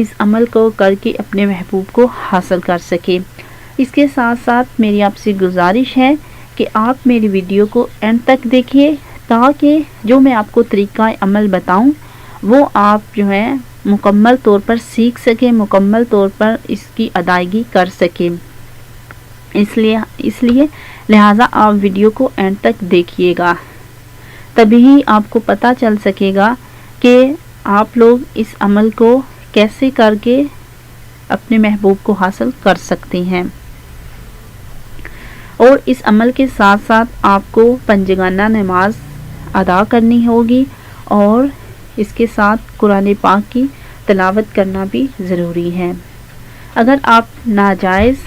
اس عمل کو کر کے اپنے محبوب کو حاصل کر سکیں۔ اس کے ساتھ ساتھ میری آپ سے گزارش ہے کہ آپ میری ویڈیو کو اینڈ تک دیکھیے، تاکہ جو میں آپ کو طریقہ عمل بتاؤں وہ آپ جو ہے مکمل طور پر سیکھ سکیں، مکمل طور پر اس کی ادائیگی کر سکیں۔ اس لیے لہٰذا آپ ویڈیو کو اینڈ تک دیکھیے گا، تبھی آپ کو پتہ چل سکے گا کہ آپ لوگ اس عمل کو کیسے کر کے اپنے محبوب کو حاصل کر سکتے ہیں۔ اور اس عمل کے ساتھ ساتھ آپ کو پنجگانہ نماز ادا کرنی ہوگی، اور اس کے ساتھ قرآن پاک کی تلاوت کرنا بھی ضروری ہے۔ اگر آپ ناجائز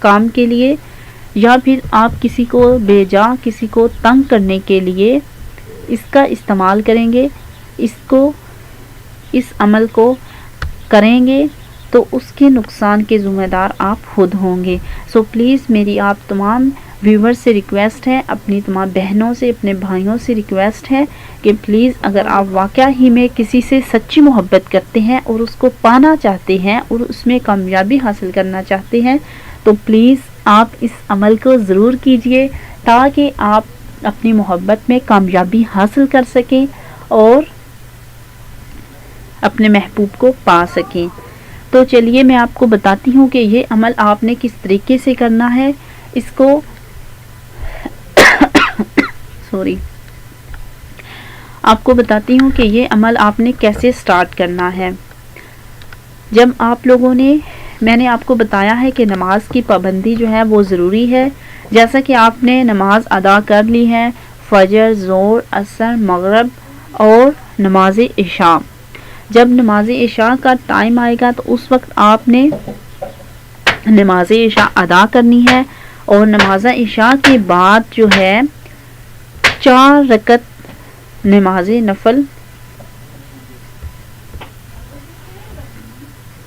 کام کے لیے یا پھر آپ کسی کو بے جا کسی کو تنگ کرنے کے لیے اس کا استعمال کریں گے، اس عمل کو کریں گے، تو اس کے نقصان کے ذمہ دار آپ خود ہوں گے۔ سو پلیز میری آپ تمام ویور سے ریکویسٹ ہے، اپنی تمام بہنوں سے، اپنے بھائیوں سے ریکویسٹ ہے کہ پلیز اگر آپ واقعہ ہی میں کسی سے سچی محبت کرتے ہیں اور اس کو پانا چاہتے ہیں اور اس میں کامیابی حاصل کرنا چاہتے ہیں، تو پلیز آپ اس عمل کو ضرور کیجئے، تاکہ آپ اپنی محبت میں کامیابی حاصل کر سکیں اور اپنے محبوب کو پا سکیں۔ تو چلیے میں آپ کو بتاتی ہوں کہ یہ عمل آپ نے کس طریقے سے کرنا ہے۔ اس کو آپ کو بتاتی ہوں کہ یہ عمل آپ نے کیسے سٹارٹ کرنا ہے۔ جب آپ لوگوں نے، میں نے آپ کو بتایا ہے کہ نماز کی پابندی جو ہے وہ ضروری ہے۔ جیسا کہ آپ نے نماز ادا کر لی ہے، فجر، ظہر، عصر، مغرب اور نماز عشاء۔ جب نماز عشاء کا ٹائم آئے گا تو اس وقت آپ نے نماز عشاء ادا کرنی ہے، اور نماز عشاء کے بعد جو ہے 4 رکعت نماز نفل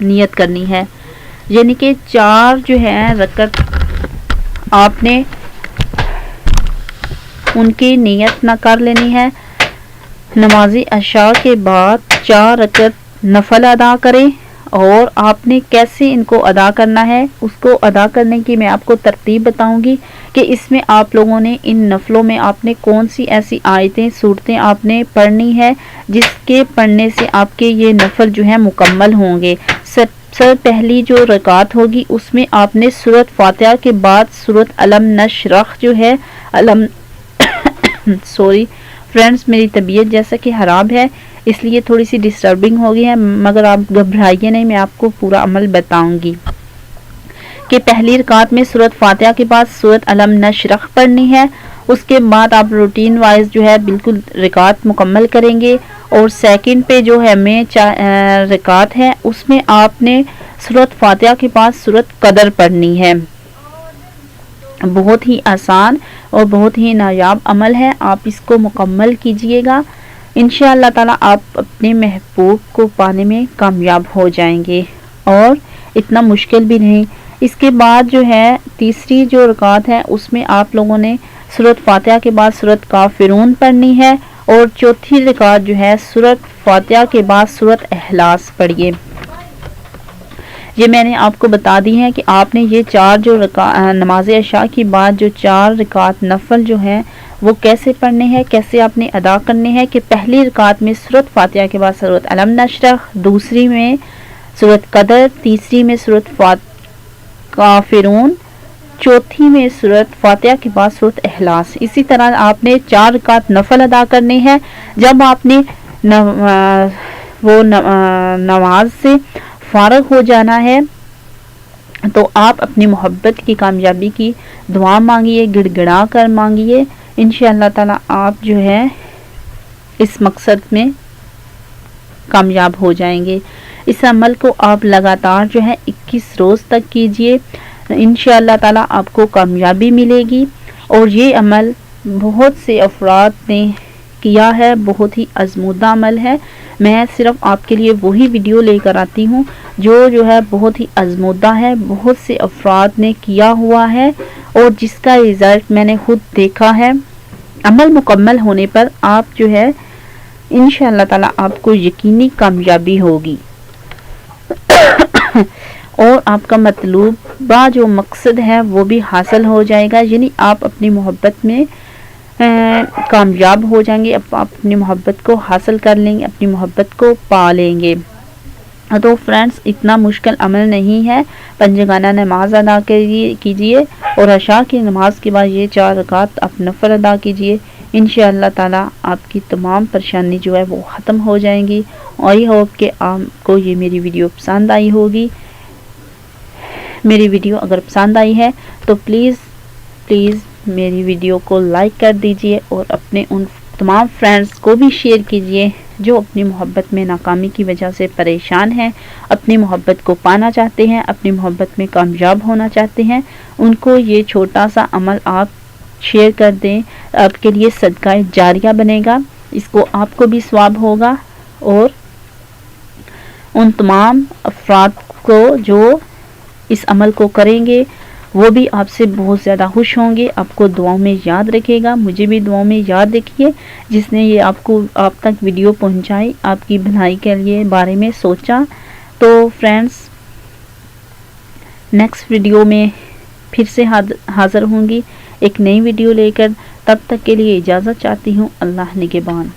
نیت کرنی ہے، یعنی کہ 4 جو ہے رکعت آپ نے ان کی نیت نہ کر لینی ہے۔ نماز عشاء کے بعد 4 رکعت نفل ادا کریں، اور آپ نے کیسے ان کو ادا کرنا ہے، اس کو ادا کرنے کی میں آپ کو ترتیب بتاؤں گی کہ اس میں آپ لوگوں نے ان نفلوں میں آپ نے کون سی ایسی آیتیں، صورتیں آپ نے پڑھنی ہے جس کے پڑھنے سے آپ کے یہ نفل جو ہے مکمل ہوں گے۔ سب سے پہلی جو رکعت ہوگی اس میں آپ نے سورۃ فاتحہ کے بعد سورۃ الم نشرح جو ہے سوری فرینڈز، میری طبیعت جیسا کہ خراب ہے اس لیے تھوڑی سی ڈسٹربنگ ہو گئی ہے، مگر آپ گھبرائیے نہیں، میں آپ کو پورا عمل بتاؤں گی کہ پہلی رکعت میں سورۃ فاتحہ کے بعد سورۃ الم نشرح پڑھنی ہے۔ اس کے بعد آپ روٹین وائز جو ہے بالکل رکعت مکمل کریں گے، اور سیکنڈ پہ جو ہے میں رکعت ہے اس میں آپ نے سورۃ فاتحہ کے بعد سورۃ قدر پڑھنی ہے۔ بہت ہی آسان اور بہت ہی نایاب عمل ہے، آپ اس کو مکمل کیجئے گا، انشاءاللہ تعالی آپ اپنے محبوب کو پانے میں کامیاب ہو جائیں گے، اور اتنا مشکل بھی نہیں۔ اس کے بعد جو ہے تیسری جو رکعت ہے اس میں آپ لوگوں نے سورۃ فاتحہ کے بعد سورۃ کافرون پڑھنی ہے، اور چوتھی رکعت جو ہے سورۃ فاتحہ کے بعد سورۃ اخلاص پڑھیے۔ یہ میں نے آپ کو بتا دی ہے کہ آپ نے یہ 4 جو نماز عشاء کی بعد جو 4 رکعت نفل جو ہیں وہ کیسے پڑھنے ہیں، کیسے آپ نے ادا کرنے ہیں، کہ پہلی رکعت میں سورۃ فاتحہ کے بعد سورۃ الم نشرح، دوسری میں سورۃ قدر، تیسری میں سورۃ کافرون، چوتھی میں سورۃ فاتحہ کے بعد سورۃ اخلاص۔ اسی طرح آپ نے 4 رکعت نفل ادا کرنے ہیں۔ جب آپ نے وہ نماز سے فارغ ہو جانا ہے تو آپ اپنی محبت کی کامیابی کی دعا مانگیے، گڑ گڑا کر مانگیے، انشاءاللہ تعالی آپ جو ہے اس مقصد میں کامیاب ہو جائیں گے۔ اس عمل کو آپ لگاتار جو ہے 21 روز تک کیجئے، انشاءاللہ تعالی آپ کو کامیابی ملے گی۔ اور یہ عمل بہت سے افراد نے کیا ہے، بہت ہی آزمودہ عمل ہے۔ میں صرف آپ کے لیے وہی ویڈیو لے کر آتی ہوں جو ہے بہت ہی آزمودہ ہے، بہت سے افراد نے کیا ہوا ہے، اور جس کا رزلٹ میں نے خود دیکھا ہے۔ عمل مکمل ہونے پر آپ جو ہے انشاءاللہ تعالی آپ کو یقینی کامیابی ہوگی۔ اور آپ کا مطلوبہ جو مقصد ہے وہ بھی حاصل ہو جائے گا، یعنی آپ اپنی محبت میں کامیاب ہو جائیں گے، آپ اپنی محبت کو حاصل کر لیں گے، اپنی محبت کو پا لیں گے۔ تو فرینڈز اتنا مشکل عمل نہیں ہے، پنجگانہ نماز ادا کیجئے اور عشاء کی نماز کے بعد یہ 4 رکعت آپ نفل ادا کیجئے، انشاءاللہ تعالی آپ کی تمام پریشانی جو ہے وہ ختم ہو جائیں گی۔ آئی ہوپ کہ آپ کو یہ میری ویڈیو پسند آئی ہوگی۔ میری ویڈیو اگر پسند آئی ہے تو پلیز میری ویڈیو کو لائک کر دیجئے اور اپنے ان تمام فرینڈز کو بھی شیئر کیجئے جو اپنی محبت میں ناکامی کی وجہ سے پریشان ہیں، اپنی محبت کو پانا چاہتے ہیں، اپنی محبت میں کامیاب ہونا چاہتے ہیں، ان کو یہ چھوٹا سا عمل آپ شیئر کر دیں، آپ کے لیے صدقہ جاریہ بنے گا، اس کو آپ کو بھی ثواب ہوگا اور ان تمام افراد کو جو اس عمل کو کریں گے وہ بھی آپ سے بہت زیادہ خوش ہوں گے، آپ کو دعاؤں میں یاد رکھے گا، مجھے بھی دعاؤں میں یاد رکھیے جس نے یہ آپ تک ویڈیو پہنچائی، آپ کی بھلائی کے لیے بارے میں سوچا۔ تو فرینڈز نیکسٹ ویڈیو میں پھر سے حاضر ہوں گی ایک نئی ویڈیو لے کر، تب تک کے لیے اجازت چاہتی ہوں، اللہ نگہبان۔